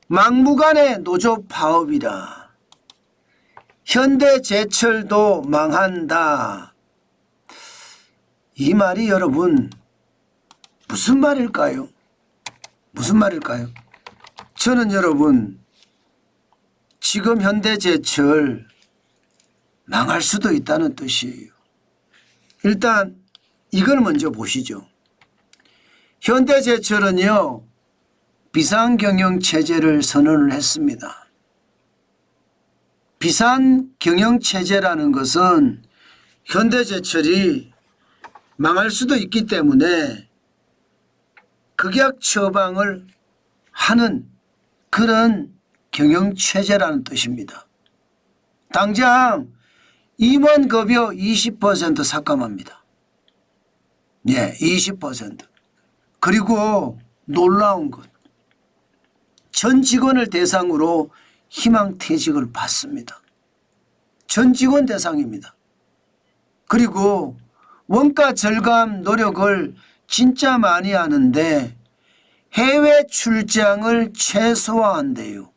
막무가내 노조 파업이라. 현대제철도 망한다. 이 말이 여러분 무슨 말일까요? 무슨 말일까요? 저는 여러분 지금 현대제철 망할 수도 있다는 뜻이에요. 일단 이걸 먼저 보시죠. 현대제철은요 비상경영체제를 선언을 했습니다. 비상경영체제라는 것은 현대제철이 망할 수도 있기 때문에 극약 처방을 하는 그런 경영체제라는 뜻입니다. 당장 임원급여 20% 삭감합니다. 예, 20%. 그리고 놀라운 것. 전 직원을 대상으로 희망퇴직을 받습니다. 전 직원 대상입니다. 그리고 원가 절감 노력을 진짜 많이 하는데 해외 출장을 최소화한대요.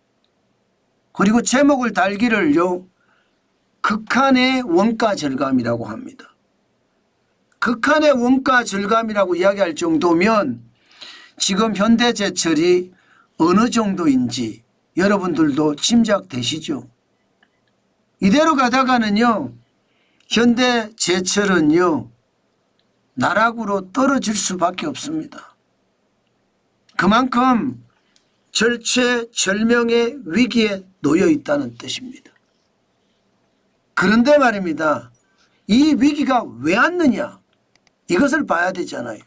그리고 제목을 달기를요. 극한의 원가 절감이라고 합니다. 극한의 원가 절감이라고 이야기할 정도면 지금 현대제철이 어느 정도인지 여러분들도 짐작되시죠? 이대로 가다가는요. 현대제철은요. 나락으로 떨어질 수밖에 없습니다. 그만큼 절체절명의 위기에 놓여 있다는 뜻입니다. 그런데 말입니다. 이 위기가 왜 왔느냐? 이것을 봐야 되잖아요.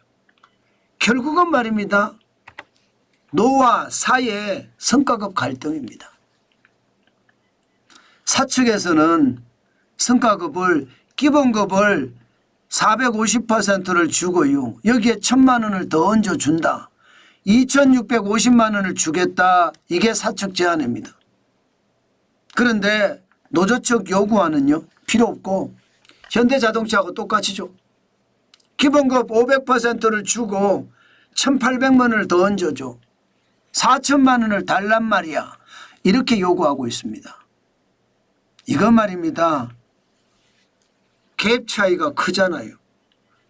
결국은 말입니다. 노와 사의 성과급 갈등입니다. 사측에서는 성과급을 기본급을 450%를 주고요. 여기에 1,000만 원을 더 얹어준다. 2,650만 원을 주겠다. 이게 사측 제안입니다. 그런데 노조 측 요구안은요. 필요 없고 현대자동차하고 똑같이죠. 기본급 500%를 주고 1,800만 원을 더 얹어줘. 4천만 원을 달란 말이야. 이렇게 요구하고 있습니다. 이건 말입니다. 갭 차이가 크잖아요.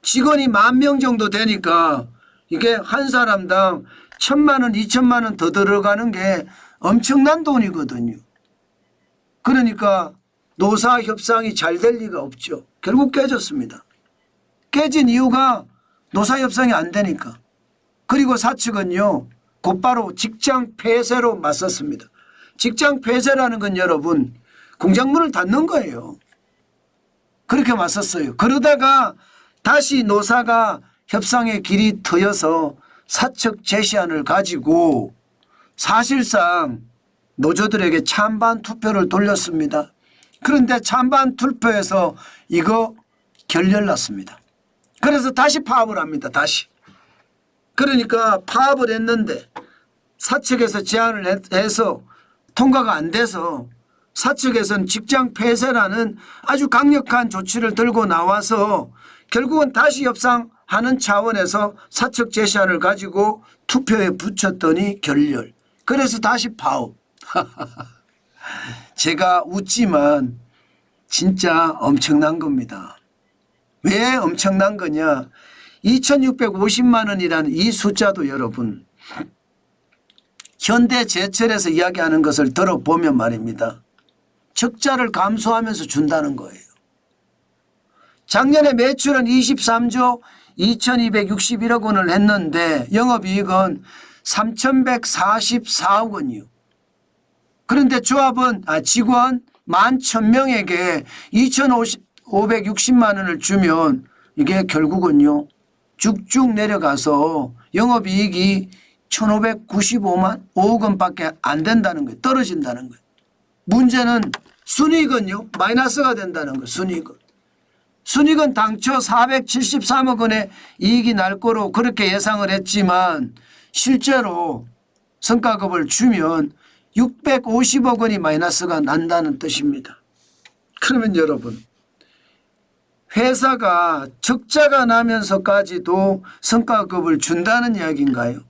직원이 10,000명 정도 되니까 이게 한 사람당 1,000만 원, 2,000만 원 더 들어가는 게 엄청난 돈이거든요. 그러니까 노사 협상이 잘 될 리가 없죠. 결국 깨졌습니다. 깨진 이유가 노사 협상이 안 되니까. 그리고 사측은요. 곧바로 직장 폐쇄로 맞섰습니다. 직장 폐쇄라는 건 여러분 공장문을 닫는 거예요. 그렇게 맞섰어요. 그러다가 다시 노사가 협상의 길이 트여서 사측 제시안을 가지고 사실상 노조들에게 찬반 투표를 돌렸습니다. 그런데 찬반 투표에서 이거 결렬났습니다. 그래서 다시 파업을 합니다. 다시. 그러니까 파업을 했는데 사측에서 제안을 해서 통과가 안 돼서 사측에서는 직장 폐쇄라는 아주 강력한 조치를 들고 나와서 결국은 다시 협상하는 차원에서 사측 제시안을 가지고 투표에 붙였더니 결렬. 그래서 다시 파업. 제가 웃지만 진짜 엄청난 겁니다. 왜 엄청난 거냐. 2,650만 원이라는 이 숫자도 여러분 현대제철에서 이야기하는 것을 들어보면 말입니다. 적자를 감수하면서 준다는 거예요. 작년에 매출은 23조 2,261억 원을 했는데 영업이익은 3,144억 원이요. 그런데 조합은 직원 11,000명에게 2,560만 원을 주면 이게 결국은요. 쭉쭉 내려가서 영업이익이 1,595억 원밖에 안 된다는 거예요. 떨어진다는 거예요. 문제는 순이익은요. 마이너스가 된다는 거예요. 순이익은. 순이익은 당초 473억 원의 이익이 날 거로 그렇게 예상을 했지만 실제로 성과급을 주면 650억 원이 마이너스가 난다는 뜻입니다. 그러면 여러분 회사가 적자가 나면서까지도 성과급을 준다는 이야기인가요?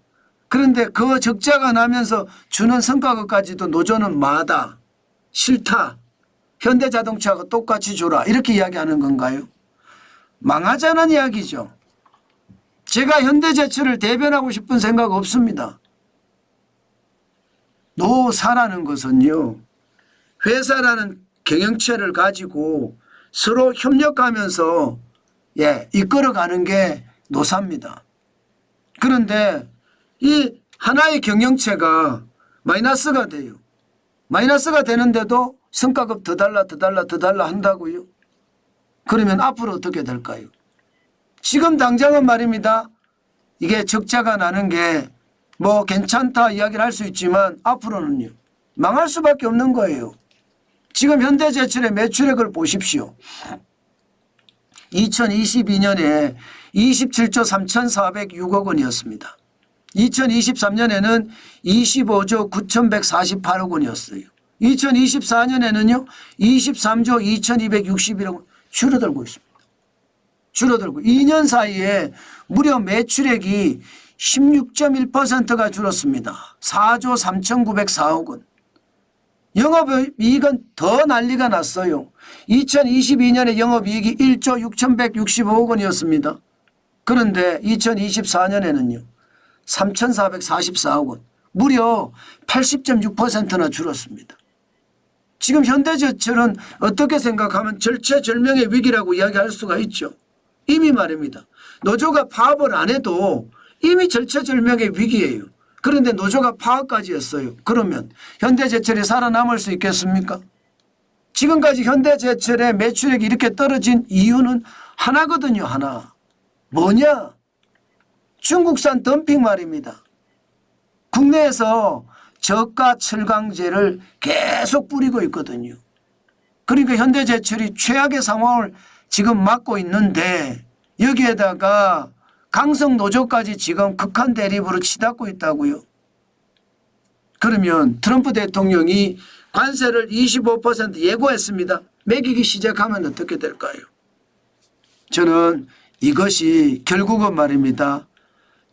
그런데 그 적자가 나면서 주는 성과급까지도 노조는 마다 싫다. 현대자동차가 똑같이 주라. 이렇게 이야기하는 건가요? 망하자는 이야기죠. 제가 현대제철을 대변하고 싶은 생각 없습니다. 노사라는 것은요. 회사라는 경영체를 가지고 서로 협력하면서 이끌어가는 게 노사입니다. 그런데 이 하나의 경영체가 마이너스가 돼요. 마이너스가 되는데도 성과급 더 달라 한다고요. 그러면 앞으로 어떻게 될까요? 지금 당장은 말입니다. 이게 적자가 나는 게 뭐 괜찮다 이야기를 할 수 있지만 앞으로는요. 망할 수밖에 없는 거예요. 지금 현대제철의 매출액을 보십시오. 2022년에 27조 3,406억 원이었습니다. 2023년에는 25조 9,148억 원이었어요. 2024년에는요. 23조 2,261억 원 줄어들고 있습니다. 줄어들고 2년 사이에 무려 매출액이 16.1%가 줄었습니다. 4조 3,904억 원. 영업이익은 더 난리가 났어요. 2022년에 영업이익이 1조 6,165억 원이었습니다. 그런데 2024년에는요. 3,444억 원. 무려 80.6%나 줄었습니다. 지금 현대제철은 어떻게 생각하면 절체절명의 위기라고 이야기할 수가 있죠. 이미 말입니다. 노조가 파업을 안 해도 이미 절체절명의 위기예요. 그런데 노조가 파업까지 했어요. 그러면 현대제철이 살아남을 수 있겠습니까? 지금까지 현대제철의 매출액이 이렇게 떨어진 이유는 하나거든요. 하나. 뭐냐? 중국산 덤핑 말입니다. 국내에서 저가 철강제를 계속 뿌리고 있거든요. 그러니까 현대제철이 최악의 상황을 지금 맞고 있는데 여기에다가 강성노조까지 지금 극한 대립으로 치닫고 있다고요. 그러면 트럼프 대통령이 관세를 25% 예고했습니다. 매기기 시작하면 어떻게 될까요? 저는 이것이 결국은 말입니다.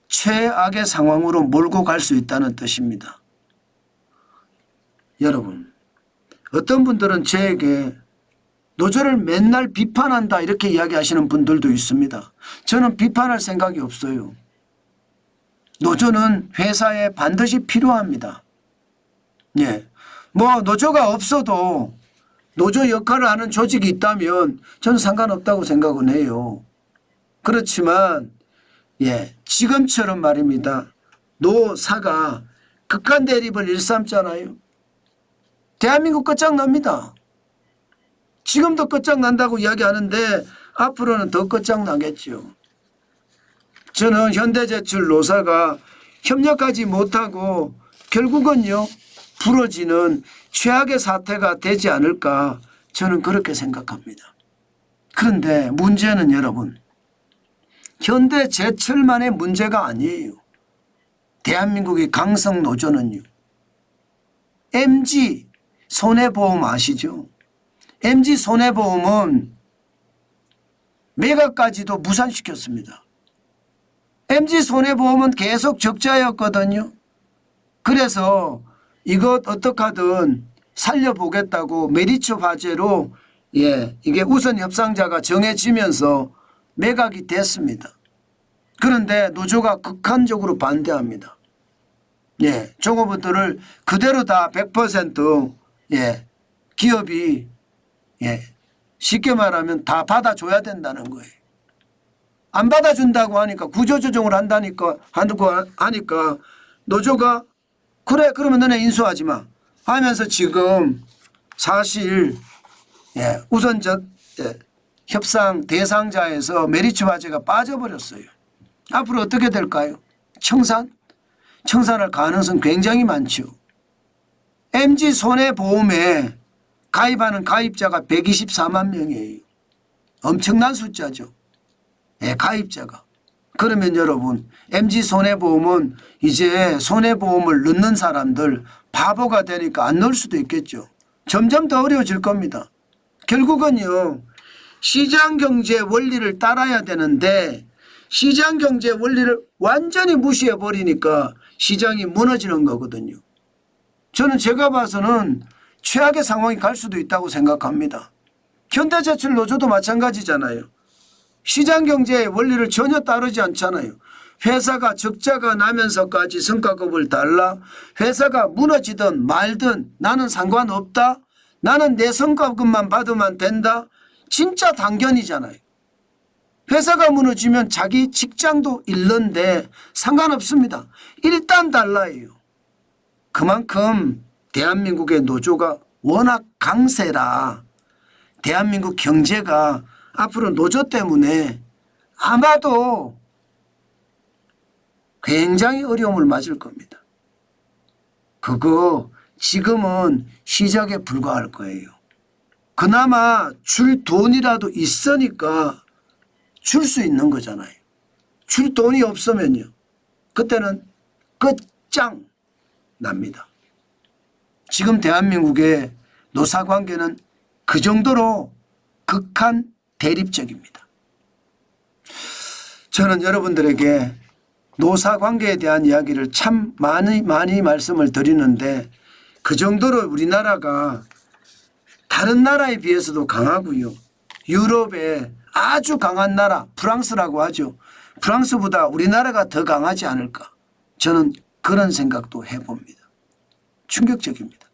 최악의 상황으로 몰고 갈 수 있다는 뜻입니다. 여러분, 어떤 분들은 저에게 노조를 맨날 비판한다 이렇게 이야기하시는 분들도 있습니다. 저는 비판할 생각이 없어요. 노조는 회사에 반드시 필요합니다. 뭐 노조가 없어도 노조 역할을 하는 조직이 있다면 저는 상관없다고 생각은 해요. 그렇지만 지금처럼 말입니다. 노사가 극한 대립을 일삼잖아요. 대한민국 끝장납니다. 지금도 끝장난다고 이야기하는데 앞으로는 더 끝장나겠죠. 저는 현대제철 노사가 협력하지 못하고 결국은요. 부러지는 최악의 사태가 되지 않을까 저는 그렇게 생각합니다. 그런데 문제는 여러분 현대제철만의 문제가 아니에요. 대한민국의 강성노조는요. MG 손해보험 아시죠? MG 손해보험은 매각까지도 무산시켰습니다. MG 손해보험은 계속 적자였거든요. 그래서 이것 어떻게 하든 살려보겠다고 메리츠 화재로 이게 우선 협상자가 정해지면서 매각이 됐습니다. 그런데 노조가 극한적으로 반대합니다. 종업원들을 그대로 다 100% 기업이 쉽게 말하면 다 받아줘야 된다는 거예요. 안 받아준다고 하니까 구조조정을 한다니까 하니까 노조가 그래 그러면 너네 인수하지 마 하면서 지금 사실 우선 협상 대상자에서 메리츠 화재가 빠져버렸어요. 앞으로 어떻게 될까요? 청산할 가능성 굉장히 많죠. MG 손해보험에 가입하는 가입자가 124만 명이에요. 엄청난 숫자죠. 가입자가. 그러면 여러분 MG 손해보험은 이제 손해보험을 넣는 사람들 바보가 되니까 안 넣을 수도 있겠죠. 점점 더 어려워질 겁니다. 결국은요. 시장경제 원리를 따라야 되는데 시장경제 원리를 완전히 무시해 버리니까 시장이 무너지는 거거든요. 저는 제가 봐서는 최악의 상황이 갈 수도 있다고 생각합니다. 현대제철 노조도 마찬가지잖아요. 시장경제의 원리를 전혀 따르지 않잖아요. 회사가 적자가 나면서까지 성과급을 달라. 회사가 무너지든 말든 나는 상관없다. 나는 내 성과급만 받으면 된다. 진짜 당견이잖아요. 회사가 무너지면 자기 직장도 잃는데 상관없습니다. 일단 달라요. 그만큼 대한민국의 노조가 워낙 강세라 대한민국 경제가 앞으로 노조 때문에 아마도 굉장히 어려움을 맞을 겁니다. 그거 지금은 시작에 불과할 거예요. 그나마 줄 돈이라도 있으니까 줄 수 있는 거잖아요. 줄 돈이 없으면요. 그때는 끝장 납니다. 지금 대한민국의 노사관계는 그 정도로 극한 대립적입니다. 저는 여러분들에게 노사관계에 대한 이야기를 참 많이 말씀을 드리는데 그 정도로 우리나라가 다른 나라에 비해서도 강하고요. 유럽의 아주 강한 나라 프랑스라고 하죠. 프랑스보다 우리나라가 더 강하지 않을까. 저는 그런 생각도 해봅니다. 충격적입니다.